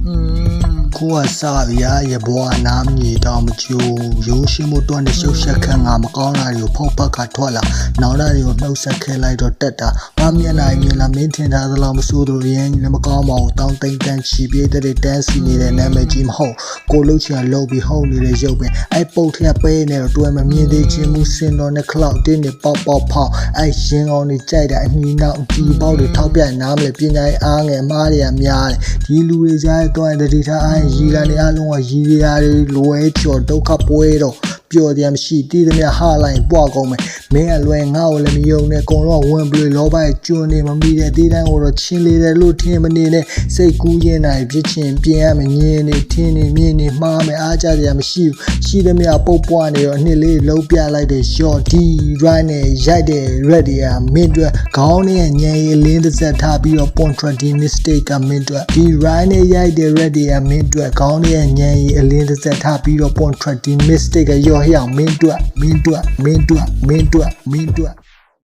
ကိုကစားဗျာရဘွားနားမြေတောင်မကျိုးရိုးရှိမှုတွန်းတဲ့ရှုပ်ရှက်ခန့်ငါမကောင်းတာတွေကိုဖုတ်ပတ်ကထွက်လာနောက်တာတွေကိုနှုတ်ဆက်ခဲလိုက်တော့တက်တာငါမျက်နှာမြင်လာမင်းထင်ထားသလားမစိုးသူရင်းလည်းမကောင်းပါဘူးတောင်းတိန်တန်ချီပြေးတဲ့တန်းစီနေတဲ့နာမည်ကြီးမဟုတ်ကိုလှုပ်ချင်လှုပ်ပြီးဟုတ်နေတဲ့ရုပ်ပဲအဲ့ပုတ်ထက်ပေးနေတော့တွဲမမြင်သေးချင်းမှုစင်တော်နဲ့ခလောက်တင်းနေပေါက်ဖောက်အဲ့ရင်ကောင်းတွေကြိုက်တာအမီနောက်ဒီပေါက်တွေထောက်ပြနားမလဲပညာရေးအားငယ်မားတွေကများတယ်ဒီလူတွေကြားတွဲတဲ့တထားအားရီကနေအားလုံးကရီရာတွေလွယ်ချော်ဒုက္ခပွဲတော့ပျော်တယ်မရှိတည်သမျှဟာလိုက်ပွားကုန်မယ်မင်းကလွယ်ငါ့ကိုလည်းမယုံနဲ့အကုန်လုံးဝင်ပြီးလောဘရဲ့ကျွန်းနေမမိတဲ့ဒီတိုင်းကိုတော့ချင်းလေးတယ်လို့ထင်မနေနဲ့စိတ်ကူးရင်နိုင်ဖြစ်ချင်ပြင်ရမယ်ညင်းနေထင်းနေမြင်းနေမှားမယ်အားကြတယ်မရှိဘူးရှိသမျှပုတ်ပွားနေတော့အနှစ်လေးလုံးပြလိုက်တဲ့ short D right နဲ့ရိုက်တဲ့ ready ကမင်းတို့ခေါင်းနဲ့ညံရည်လင်းတစ်ဆက်ထားပြီးတော့ contract mistake ကမင်းတို့ဒီ right နဲ့ရိုက်တဲ့ ready ကမင်းတို့ခေါင်းနဲ့ညံရည်အလင်းတစ်ဆက်ထားပြီးတော့ contract mistake ကရောဟျောင်းမင်းတို့